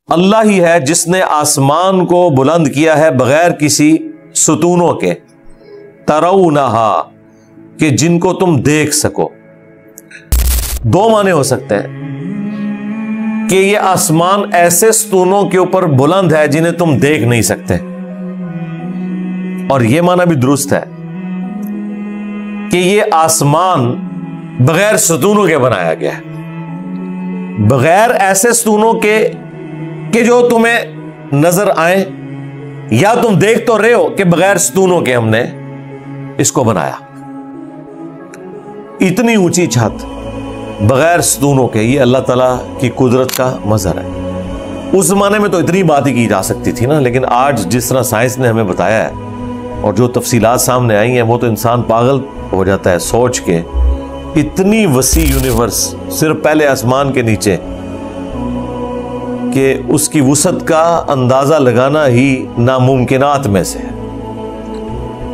اللہ ہی ہے جس نے آسمان کو بلند کیا ہے بغیر کسی ستونوں کے، ترونہا کہ جن کو تم دیکھ سکو۔ دو معنی ہو سکتے ہیں کہ یہ آسمان ایسے ستونوں کے اوپر بلند ہے جنہیں تم دیکھ نہیں سکتے، اور یہ معنی بھی درست ہے کہ یہ آسمان بغیر ستونوں کے بنایا گیا ہے، بغیر ایسے ستونوں کے کہ جو تمہیں نظر آئیں، یا تم دیکھ تو رہے ہو کہ بغیر ستونوں کے ہم نے اس کو بنایا۔ اتنی اونچی چھت بغیر ستونوں کے، یہ اللہ تعالیٰ کی قدرت کا مظہر ہے۔ اس زمانے میں تو اتنی بات ہی کی جا سکتی تھی نا، لیکن آج جس طرح سائنس نے ہمیں بتایا ہے اور جو تفصیلات سامنے آئی ہیں، وہ تو انسان پاگل ہو جاتا ہے سوچ کے۔ اتنی وسیع یونیورس صرف پہلے آسمان کے نیچے کہ اس کی وسعت کا اندازہ لگانا ہی ناممکنات میں سے ہے،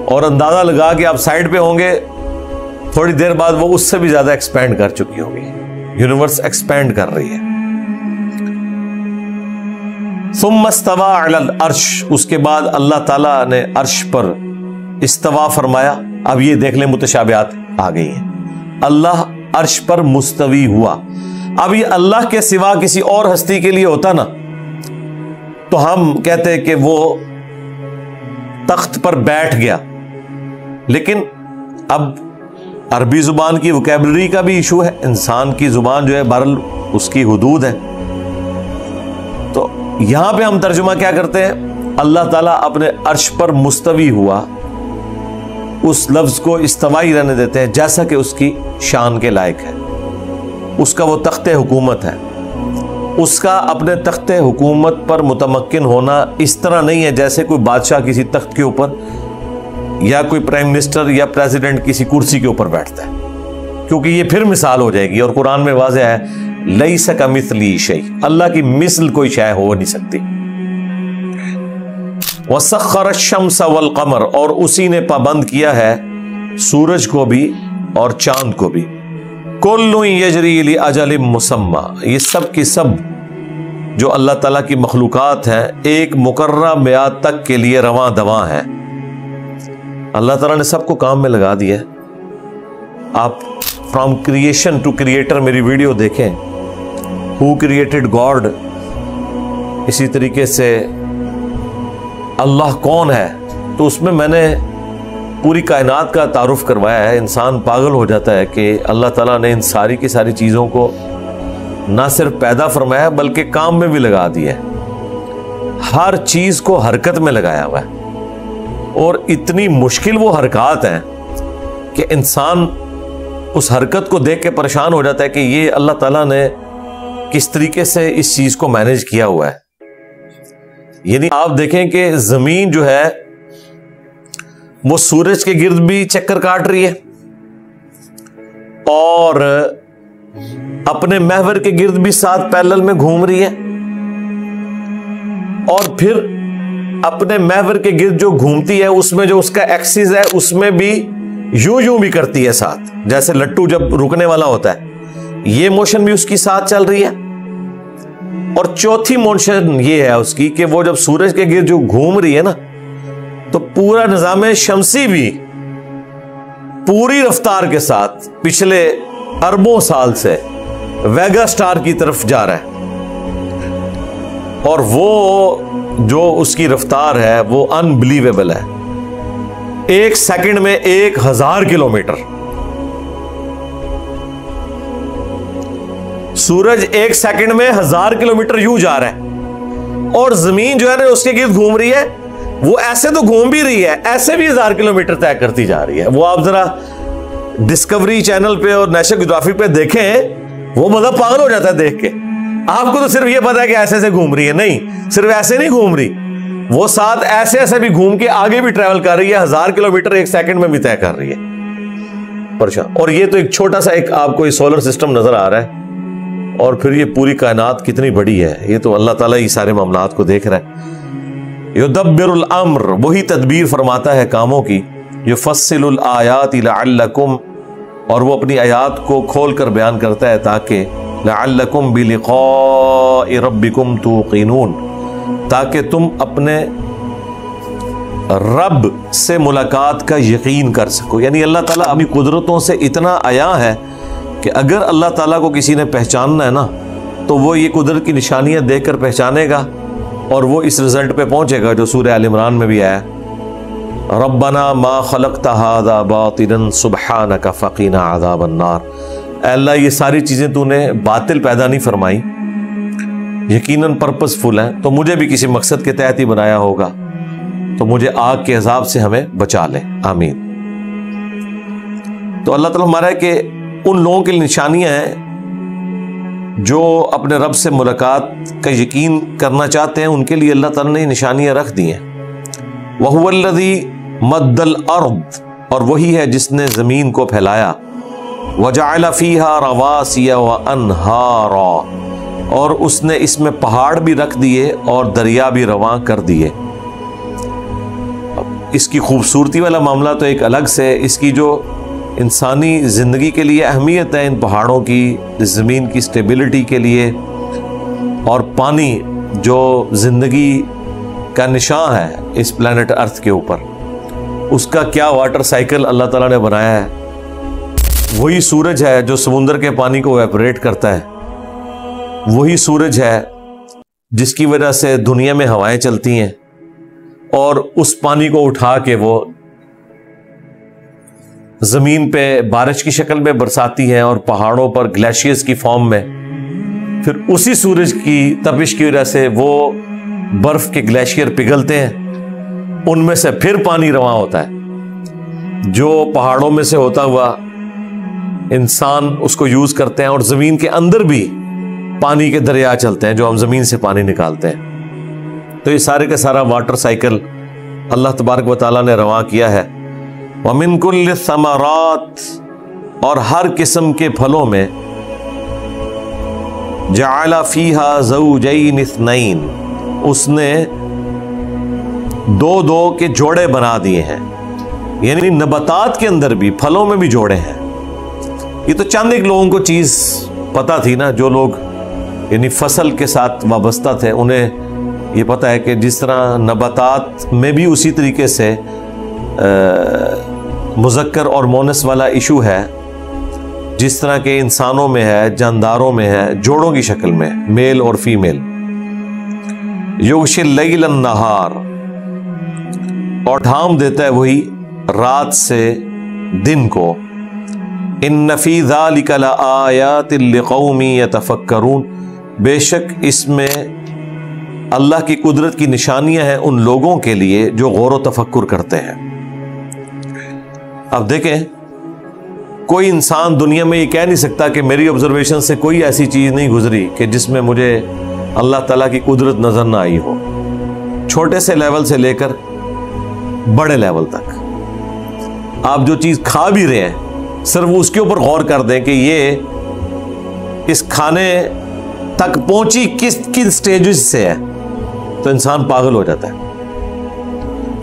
اور اندازہ لگا کے آپ سائڈ پہ ہوں گے، تھوڑی دیر بعد وہ اس سے بھی زیادہ ایکسپینڈ کر چکی ہوگی، یونیورس ایکسپینڈ کر رہی ہے۔ ثم استوى علی العرش، اس کے بعد اللہ تعالیٰ نے عرش پر استوا فرمایا۔ اب یہ دیکھ لیں متشابہات آ گئی ہیں، اللہ عرش پر مستوی ہوا۔ اب یہ اللہ کے سوا کسی اور ہستی کے لیے ہوتا نا تو ہم کہتے کہ وہ تخت پر بیٹھ گیا، لیکن اب عربی زبان کی وکیبلری کا بھی ایشو ہے، انسان کی زبان جو ہے بہرحال اس کی حدود ہے، تو یہاں پہ ہم ترجمہ کیا کرتے ہیں، اللہ تعالیٰ اپنے عرش پر مستوی ہوا، اس لفظ کو استوائی رہنے دیتے ہیں جیسا کہ اس کی شان کے لائق ہے۔ اس کا وہ تخت حکومت ہے، اس کا اپنے تخت حکومت پر متمکن ہونا اس طرح نہیں ہے جیسے کوئی بادشاہ کسی تخت کے اوپر یا کوئی پرائم منسٹر یا پریزیڈنٹ کسی کرسی کے اوپر بیٹھتا ہے، کیونکہ یہ پھر مثال ہو جائے گی، اور قرآن میں واضح ہے لیس کمثلہ شیء، اللہ کی مثل کوئی شے ہو نہیں سکتی۔ وسخر الشمس والقمر، اور اسی نے پابند کیا ہے سورج کو بھی اور چاند کو بھی، کل یجری لاجل مسمی، یہ سب کی سب جو اللہ تعالیٰ کی مخلوقات ہیں ایک مقررہ میعاد تک کے لیے رواں دواں ہیں۔ اللہ تعالیٰ نے سب کو کام میں لگا دیا ہے۔ آپ فرام کریشن ٹو کریٹر میری ویڈیو دیکھیں، ہو کریٹڈ گاڈ، اسی طریقے سے اللہ کون ہے، تو اس میں میں نے پوری کائنات کا تعارف کروایا ہے۔ انسان پاگل ہو جاتا ہے کہ اللہ تعالیٰ نے ان ساری کی ساری چیزوں کو نہ صرف پیدا فرمایا بلکہ کام میں بھی لگا دیا ہے، ہر چیز کو حرکت میں لگایا ہوا ہے، اور اتنی مشکل وہ حرکات ہیں کہ انسان اس حرکت کو دیکھ کے پریشان ہو جاتا ہے کہ یہ اللہ تعالیٰ نے کس طریقے سے اس چیز کو مینیج کیا ہوا ہے۔ یعنی آپ دیکھیں کہ زمین جو ہے وہ سورج کے گرد بھی چکر کاٹ رہی ہے، اور اپنے محور کے گرد بھی ساتھ پیرلل میں گھوم رہی ہے، اور پھر اپنے محور کے گرد جو گھومتی ہے اس میں جو اس کا ایکسس ہے اس میں بھی یوں بھی کرتی ہے ساتھ، جیسے لٹو جب رکنے والا ہوتا ہے یہ موشن بھی اس کی ساتھ چل رہی ہے۔ اور چوتھی موشن یہ ہے اس کی کہ وہ جب سورج کے گرد جو گھوم رہی ہے نا تو پورا نظام شمسی بھی پوری رفتار کے ساتھ پچھلے اربوں سال سے ویگا سٹار کی طرف جا رہا ہے، اور وہ جو اس کی رفتار ہے وہ انبلیویبل ہے، 1 سیکنڈ میں 1000 کلومیٹر۔ سورج 1 سیکنڈ میں 1000 کلومیٹر یوں جا رہا ہے، اور زمین جو ہے نا اس کے گرد گھوم رہی ہے، وہ ایسے تو گھوم بھی رہی ہے، ایسے بھی 1000 کلومیٹر طے کرتی جا رہی ہے۔ وہ آپ ذرا ڈسکوری چینل پہ اور نیشنل جیوگرافی پہ دیکھیں، وہ مطلب پاگل ہو جاتا ہے دیکھ کے۔ آپ کو تو صرف یہ پتا ہے کہ ایسے سے گھوم رہی ہے، نہیں، صرف ایسے نہیں گھوم رہی، وہ ساتھ ایسے بھی گھوم کے آگے بھی ٹریول کر رہی ہے، 1000 کلومیٹر 1 سیکنڈ میں بھی طے کر رہی ہے۔ پریشان۔ اور یہ تو ایک چھوٹا سا ایک آپ کو یہ سولر سسٹم نظر آ رہا ہے، اور پھر یہ پوری کائنات کتنی بڑی ہے، یہ تو اللہ تعالیٰ ہی سارے معاملات کو دیکھ رہا ہے۔ یدبر الامر، وہی تدبیر فرماتا ہے کاموں کی، یفصل الآیات لعلکم، اور وہ اپنی آیات کو کھول کر بیان کرتا ہے تاکہ لعلکم بلقاء ربکم توقنون، تاکہ تم اپنے رب سے ملاقات کا یقین کر سکو۔ یعنی اللہ تعالیٰ اپنی قدرتوں سے اتنا عیا ہے کہ اگر اللہ تعالیٰ کو کسی نے پہچاننا ہے نا تو وہ یہ قدرت کی نشانیاں دیکھ کر پہچانے گا اور وہ اس رزلٹ پہ پہنچے گا جو سورہ آل عمران میں بھی آیا، ربنا ما خلقت ھذا باطلا سبحانک فقنا عذاب النار۔ اے اللہ یہ ساری چیزیں تو نے باطل پیدا نہیں فرمائی، یقیناً پرپس فل ہیں، تو مجھے بھی کسی مقصد کے تحت ہی بنایا ہوگا، تو مجھے آگ کے عذاب سے ہمیں بچا لے، آمین۔ تو اللہ تعالیٰ ہمارا ہے کہ ان لوگوں کی نشانیاں ہیں جو اپنے رب سے ملاقات کا یقین کرنا چاہتے ہیں، ان کے لیے اللہ تعالیٰ نے نشانیاں رکھ دی ہیں۔ وَهُوَ الَّذِي مَدَّ الْأَرْضَ، اور وہی ہے جس نے زمین کو پھیلایا، وَجَعَلَ فِيهَا رَوَاسِيَ وَأَنْهَارًا، اور اس نے اس میں پہاڑ بھی رکھ دیے اور دریا بھی رواں کر دیے۔ اس کی خوبصورتی والا معاملہ تو ایک الگ سے، اس کی جو انسانی زندگی کے لیے اہمیت ہے، ان پہاڑوں کی، زمین کی سٹیبلٹی کے لیے، اور پانی جو زندگی کا نشان ہے اس پلانٹ ارتھ کے اوپر، اس کا کیا واٹر سائیکل اللہ تعالیٰ نے بنایا ہے۔ وہی سورج ہے جو سمندر کے پانی کو ایپریٹ کرتا ہے، وہی سورج ہے جس کی وجہ سے دنیا میں ہوائیں چلتی ہیں اور اس پانی کو اٹھا کے وہ زمین پہ بارش کی شکل میں برساتی ہیں اور پہاڑوں پر گلیشیئرز کی فارم میں، پھر اسی سورج کی تپش کی وجہ سے وہ برف کے گلیشیئر پگھلتے ہیں، ان میں سے پھر پانی رواں ہوتا ہے جو پہاڑوں میں سے ہوتا ہوا انسان اس کو یوز کرتے ہیں، اور زمین کے اندر بھی پانی کے دریا چلتے ہیں جو ہم زمین سے پانی نکالتے ہیں۔ تو یہ سارے کا سارا واٹر سائیکل اللہ تبارک و تعالیٰ نے رواں کیا ہے۔ وَمِن كُلِّ الثَّمَرَاتِ، اور ہر قسم کے پھلوں میں، جَعَلَ فِيهَا زَوْجَيْنِ اثْنَيْنِ، اس نے دو دو کے جوڑے بنا دیے ہیں، یعنی نباتات کے اندر بھی، پھلوں میں بھی جوڑے ہیں۔ یہ تو چند ایک لوگوں کو چیز پتا تھی نا، جو لوگ یعنی فصل کے ساتھ وابستہ تھے، انہیں یہ پتا ہے کہ جس طرح نباتات میں بھی اسی طریقے سے مذکر اور مونس والا ایشو ہے، جس طرح کے انسانوں میں ہے، جانداروں میں ہے، جوڑوں کی شکل میں، میل اور فیمیل۔ یغشی اللیل النہار، اور ڈھانپ دیتا ہے وہی رات سے دن کو۔ ان فی ذلک لآیات لقوم یتفکرون، بے شک اس میں اللہ کی قدرت کی نشانیاں ہیں ان لوگوں کے لیے جو غور و تفکر کرتے ہیں۔ اب دیکھیں، کوئی انسان دنیا میں یہ کہہ نہیں سکتا کہ میری آبزرویشن سے کوئی ایسی چیز نہیں گزری کہ جس میں مجھے اللہ تعالیٰ کی قدرت نظر نہ آئی ہو، چھوٹے سے لیول سے لے کر بڑے لیول تک۔ آپ جو چیز کھا بھی رہے ہیں، صرف اس کے اوپر غور کر دیں کہ یہ اس کھانے تک پہنچی کن سٹیجز سے ہے، تو انسان پاگل ہو جاتا ہے۔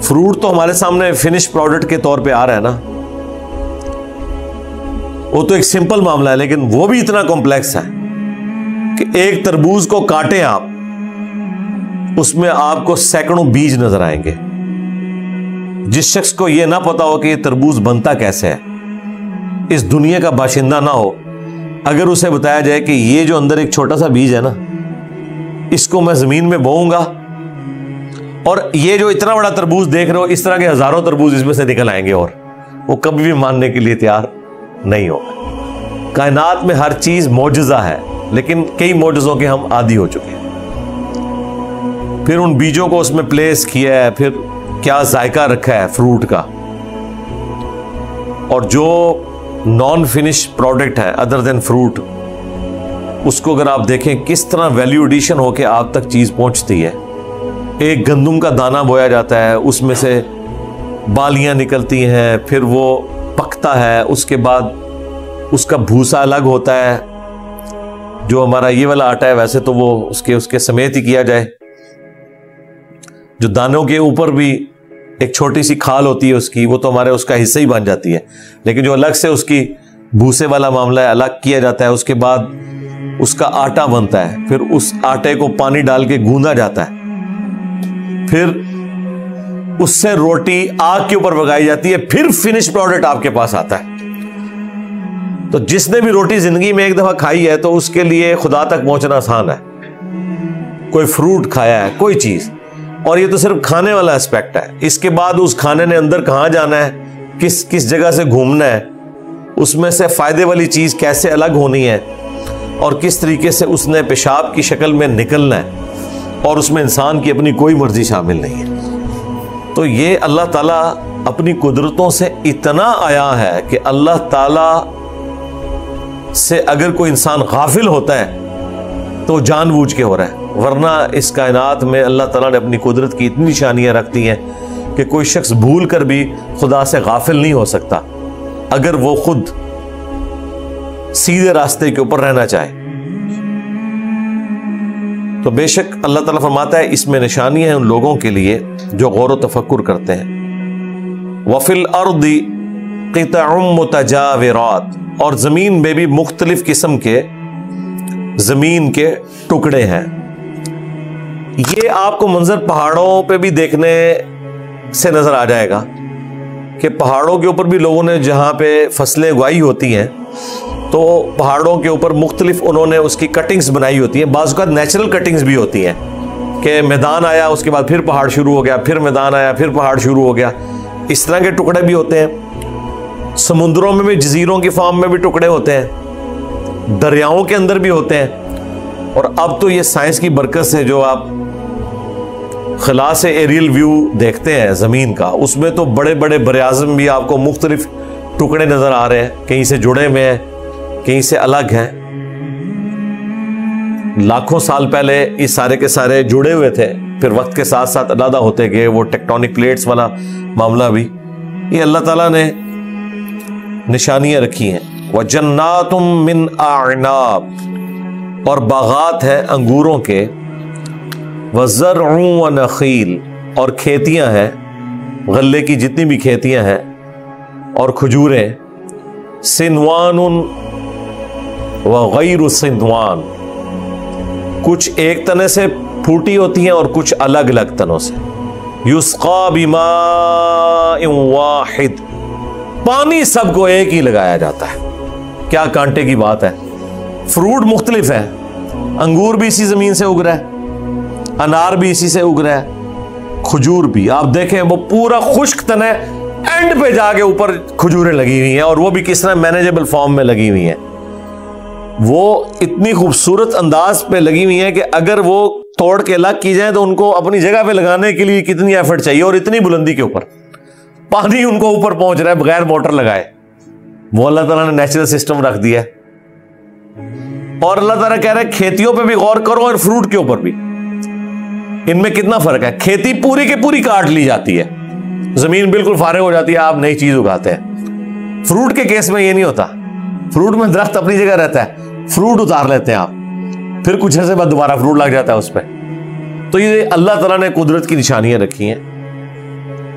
فروٹ تو ہمارے سامنے فنش پروڈکٹ کے طور پہ آ رہا ہے نا، وہ تو ایک سمپل معاملہ ہے، لیکن وہ بھی اتنا کمپلیکس ہے کہ ایک تربوز کو کاٹیں آپ، اس میں آپ کو سینکڑوں بیج نظر آئیں گے۔ جس شخص کو یہ نہ پتا ہو کہ یہ تربوز بنتا کیسے ہے، اس دنیا کا باشندہ نہ ہو، اگر اسے بتایا جائے کہ یہ جو اندر ایک چھوٹا سا بیج ہے نا، اس کو میں زمین میں بوؤں گا اور یہ جو اتنا بڑا تربوز دیکھ رہے ہو، اس طرح کے ہزاروں تربوز اس میں سے نکل آئیں گے، اور وہ کبھی بھی ماننے کے لیے تیار نہیں ہوگا۔ کائنات میں ہر چیز معجزہ ہے، لیکن کئی معجزوں کے ہم عادی ہو چکے ہیں۔ پھر ان بیجوں کو اس میں پلیس کیا ہے، پھر کیا ذائقہ رکھا ہے فروٹ کا، اور جو نان فنش پروڈکٹ ہے ادر دین فروٹ، اس کو اگر آپ دیکھیں کس طرح ویلیو ایڈیشن ہو کے آپ تک چیز پہنچتی ہے۔ ایک گندم کا دانہ بویا جاتا ہے، اس میں سے بالیاں نکلتی ہیں، پھر وہ پکتا ہے، اس کے بعد اس کا بھوسا الگ ہوتا ہے، جو ہمارا یہ والا آٹا ہے ویسے تو وہ اس کے سمیت ہی کیا جائے، جو دانوں کے اوپر بھی ایک چھوٹی سی کھال ہوتی ہے اس کی، وہ تو ہمارے اس کا حصہ ہی بن جاتی ہے، لیکن جو الگ سے اس کی بھوسے والا معاملہ ہے الگ کیا جاتا ہے۔ اس کے بعد اس کا آٹا بنتا ہے، پھر اس آٹے کو پانی ڈال کے گوندا جاتا ہے، پھر اس سے روٹی آگ کے اوپر پکائی جاتی ہے، پھر فنش پروڈکٹ آپ کے پاس آتا ہے۔ تو جس نے بھی روٹی زندگی میں ایک دفعہ کھائی ہے تو اس کے لیے خدا تک پہنچنا آسان ہے۔ کوئی فروٹ کھایا ہے، کوئی چیز، اور یہ تو صرف کھانے والا اسپیکٹ ہے۔ اس کے بعد اس کھانے نے اندر کہاں جانا ہے، کس جگہ سے گھومنا ہے، اس میں سے فائدے والی چیز کیسے الگ ہونی ہے، اور کس طریقے سے اس نے پیشاب کی شکل میں نکلنا ہے، اور اس میں انسان کی اپنی کوئی مرضی شامل نہیں ہے۔ تو یہ اللہ تعالیٰ اپنی قدرتوں سے اتنا آیا ہے کہ اللہ تعالیٰ سے اگر کوئی انسان غافل ہوتا ہے تو جان بوجھ کے ہو رہا ہے، ورنہ اس کائنات میں اللہ تعالیٰ نے اپنی قدرت کی اتنی نشانیاں رکھ دی ہیں کہ کوئی شخص بھول کر بھی خدا سے غافل نہیں ہو سکتا اگر وہ خود سیدھے راستے کے اوپر رہنا چاہے۔ تو بے شک اللہ تعالیٰ فرماتا ہے اس میں نشانیاں ہیں ان لوگوں کے لیے جو غور و تفکر کرتے ہیں۔ وَفِي الْأَرْضِ قِطَعٌ مُتَجَاوِرَاتٌ، اور زمین میں بھی مختلف قسم کے زمین کے ٹکڑے ہیں۔ یہ آپ کو منظر پہاڑوں پہ بھی دیکھنے سے نظر آ جائے گا کہ پہاڑوں کے اوپر بھی لوگوں نے جہاں پہ فصلیں اگائی ہوتی ہیں تو پہاڑوں کے اوپر مختلف انہوں نے اس کی کٹنگز بنائی ہوتی ہیں۔ بعض اوقات نیچرل کٹنگز بھی ہوتی ہیں کہ میدان آیا، اس کے بعد پھر پہاڑ شروع ہو گیا، پھر میدان آیا، پھر پہاڑ شروع ہو گیا، اس طرح کے ٹکڑے بھی ہوتے ہیں۔ سمندروں میں بھی، جزیروں کی فارم میں بھی ٹکڑے ہوتے ہیں، دریاؤں کے اندر بھی ہوتے ہیں۔ اور اب تو یہ سائنس کی برکت سے جو آپ خلا سے ایریل ویو دیکھتے ہیں زمین کا، اس میں تو بڑے بڑے براعظم بھی آپ کو مختلف ٹکڑے نظر آ رہے ہیں، کہیں سے جڑے ہوئے ہیں، کہیں سے الگ ہیں۔ لاکھوں سال پہلے یہ سارے کے سارے جڑے ہوئے تھے، پھر وقت کے ساتھ ساتھ علیحدہ ہوتے گئے، وہ ٹیکٹونک پلیٹس والا معاملہ بھی۔ یہ اللہ تعالیٰ نے نشانیاں رکھی ہیں۔ وَجَنَّاتٌ مِّنْ أَعْنَابٍ، اور باغات ہیں انگوروں کے، وَزَرْعٌ وَنَخِيلٌ، اور کھیتیاں ہیں، غلے کی جتنی بھی کھیتیاں ہیں، اور کھجوریں، سنوان وغیر سنوان، کچھ ایک تنے سے پھوٹی ہوتی ہیں اور کچھ الگ الگ تنوں سے۔ یسقا بماء واحد، پانی سب کو ایک ہی لگایا جاتا ہے۔ کیا کانٹے کی بات ہے۔ فروٹ مختلف ہے، انگور بھی اسی زمین سے اگ رہا ہے، انار بھی اسی سے اگ رہا ہے، کھجور بھی۔ آپ دیکھیں وہ پورا خشک تنے اینڈ پہ جا کے اوپر کھجوریں لگی ہوئی ہیں، اور وہ بھی کس طرح مینیجبل فارم میں لگی ہوئی ہیں۔ وہ اتنی خوبصورت انداز پہ لگی ہوئی ہیں کہ اگر وہ توڑ کے الگ کی جائیں تو ان کو اپنی جگہ پہ لگانے کے لیے کتنی ایفرٹ چاہیے، اور اتنی بلندی کے اوپر پانی ان کو اوپر پہنچ رہا ہے بغیر موٹر لگائے۔ وہ اللہ تعالیٰ نے نیچرل سسٹم رکھ دیا ہے۔ اور اللہ تعالیٰ کہہ رہے ہیں کھیتیوں پہ بھی غور کرو اور فروٹ کے اوپر بھی۔ ان میں کتنا فرق ہے۔ کھیتی پوری کے پوری کاٹ لی جاتی ہے، زمین بالکل فارغ ہو جاتی ہے، آپ نئی چیز اگاتے ہیں۔ فروٹ کے کیس میں یہ نہیں ہوتا، فروٹ میں درخت اپنی جگہ رہتا ہے، فروٹ اتار لیتے ہیں آپ، پھر کچھ عرصے بعد دوبارہ فروٹ لگ جاتا ہے اس پہ۔ تو یہ اللہ تعالیٰ نے قدرت کی نشانیاں رکھی ہیں،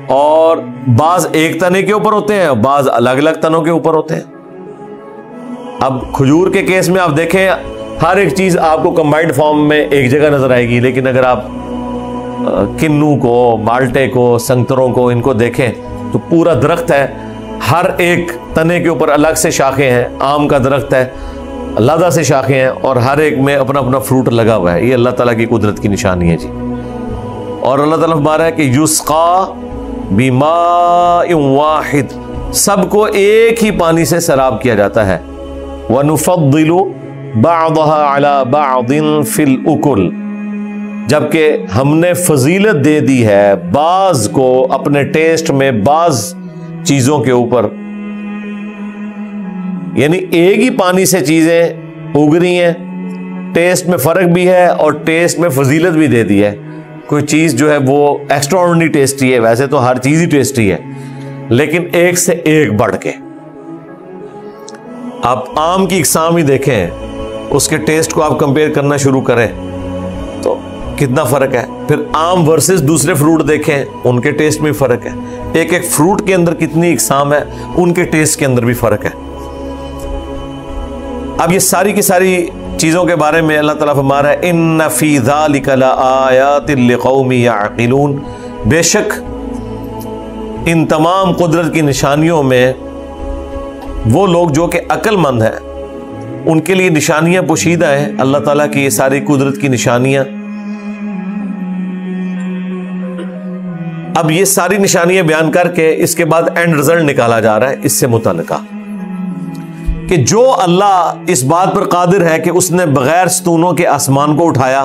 اور بعض ایک تنے کے اوپر ہوتے ہیں، بعض الگ الگ تنوں کے اوپر ہوتے ہیں۔ اب کھجور کے کیس میں آپ دیکھیں ہر ایک چیز آپ کو کمبائنڈ فارم میں ایک جگہ نظر آئے گی، لیکن اگر آپ کنو کو، مالٹے کو، سنگتروں کو، ان کو دیکھیں تو پورا درخت ہے، ہر ایک تنے کے اوپر الگ سے شاخیں ہیں۔ آم کا درخت ہے، علیحدہ سے شاخیں ہیں، اور ہر ایک میں اپنا اپنا فروٹ لگا ہوا ہے۔ یہ اللہ تعالیٰ کی قدرت کی نشانی ہے جی۔ اور اللہ تعالیٰ فرما رہا ہے کہ یسقا بماء واحد، سب کو ایک ہی پانی سے سیراب کیا جاتا ہے۔ وَنُفَضِّلُ بَعْضَهَا عَلَى بَعْضٍ فِي الْأُكُلِ، جبکہ ہم نے فضیلت دے دی ہے بعض کو اپنے ٹیسٹ میں بعض چیزوں کے اوپر، یعنی ایک ہی پانی سے چیزیں اگ رہی ہیں، ٹیسٹ میں فرق بھی ہے اور ٹیسٹ میں فضیلت بھی دے دی ہے۔ کوئی چیز جو ہے وہ ایکسٹرا آرڈنری ٹیسٹی ہے، ویسے تو ہر چیز ہی ٹیسٹی ہے، لیکن ایک سے ایک بڑھ کے۔ آپ آم کی اقسام ہی دیکھیں، اس کے ٹیسٹ کو آپ کمپیئر کرنا شروع کریں تو کتنا فرق ہے۔ پھر آم ورسز دوسرے فروٹ دیکھیں، ان کے ٹیسٹ میں فرق ہے۔ ایک ایک فروٹ کے اندر کتنی اقسام ہے، ان کے ٹیسٹ کے اندر بھی فرق ہے۔ اب یہ ساری کی ساری چیزوں کے بارے میں اللہ تعالیٰ فرما رہا ہے ان فی ذالک لآیات لقوم یعقلون، بے شک ان تمام قدرت کی نشانیوں میں وہ لوگ جو کہ عقل مند ہیں ان کے لیے نشانیاں پوشیدہ ہیں اللہ تعالیٰ کی یہ ساری قدرت کی نشانیاں۔ اب یہ ساری نشانیاں بیان کر کے اس کے بعد اینڈ رزلٹ نکالا جا رہا ہے اس سے متعلقہ کہ جو اللہ اس بات پر قادر ہے کہ اس نے بغیر ستونوں کے آسمان کو اٹھایا،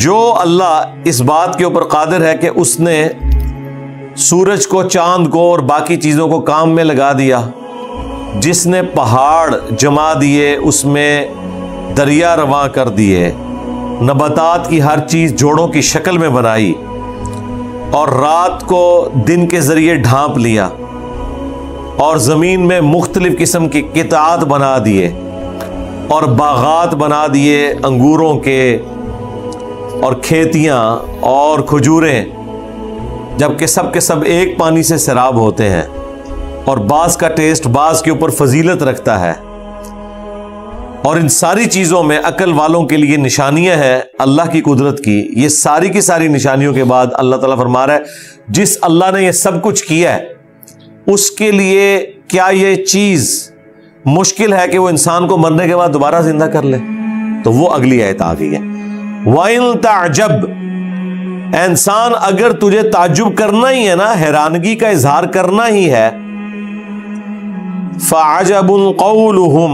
جو اللہ اس بات کے اوپر قادر ہے کہ اس نے سورج کو، چاند کو اور باقی چیزوں کو کام میں لگا دیا، جس نے پہاڑ جما دیے، اس میں دریا رواں کر دیے، نباتات کی ہر چیز جوڑوں کی شکل میں بنائی اور رات کو دن کے ذریعے ڈھانپ لیا اور زمین میں مختلف قسم کی قطعات بنا دیے اور باغات بنا دیے انگوروں کے اور کھیتیاں اور کھجوریں، جبکہ سب کے سب ایک پانی سے سیراب ہوتے ہیں اور بعض کا ٹیسٹ بعض کے اوپر فضیلت رکھتا ہے۔ اور ان ساری چیزوں میں عقل والوں کے لیے نشانیاں ہیں اللہ کی قدرت کی۔ یہ ساری کی ساری نشانیوں کے بعد اللہ تعالیٰ فرما رہا ہے جس اللہ نے یہ سب کچھ کیا ہے اس کے لیے کیا یہ چیز مشکل ہے کہ وہ انسان کو مرنے کے بعد دوبارہ زندہ کر لے؟ تو وہ اگلی آیت آ گئی ہے، وَإِن تَعْجَبْ، اے انسان اگر تجھے تعجب کرنا ہی ہے نا، حیرانگی کا اظہار کرنا ہی ہے، فَعَجَبٌ قَوْلُهُمْ،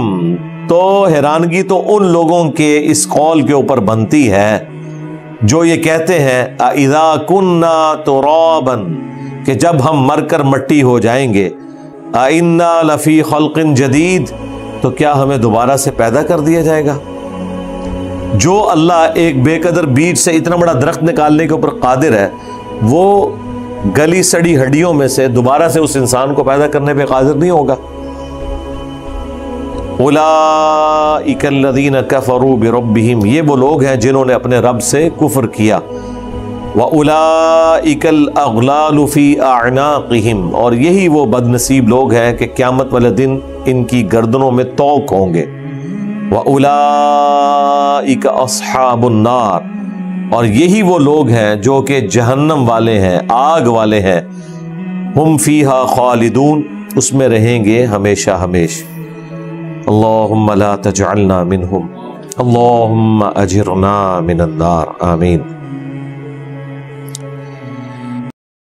تو حیرانگی تو ان لوگوں کے اس قول کے اوپر بنتی ہے جو یہ کہتے ہیں اِذَا كُنَّا تُرَابًا، کہ جب ہم مر کر مٹی ہو جائیں گے، اِنَّا لَفِي خَلْقٍ جَدِيدٍ، تو کیا ہمیں دوبارہ سے پیدا کر دیا جائے گا؟ جو اللہ ایک بے قدر بیج سے اتنا بڑا درخت نکالنے کے اوپر قادر ہے، وہ گلی سڑی ہڈیوں میں سے دوبارہ سے اس انسان کو پیدا کرنے پہ قادر نہیں ہوگا؟ اولئک الذین کفروا بربہم، یہ وہ لوگ ہیں جنہوں نے اپنے رب سے کفر کیا، وَأُولَئِكَ الْأَغْلَالُ فِي أَعْنَاقِهِمْ، اور یہی وہ بد نصیب لوگ ہیں کہ قیامت والے دن ان کی گردنوں میں طوق ہوں گے، وَأُولَئِكَ أَصْحَابُ النَّارِ، اور یہی وہ لوگ ہیں جو کہ جہنم والے ہیں، آگ والے ہیں، ہم فیہا خالدون، اس میں رہیں گے ہمیشہ ہمیشہ۔ اللہم لا تجعلنا منہم، اللہم اجرنا من النار، آمین۔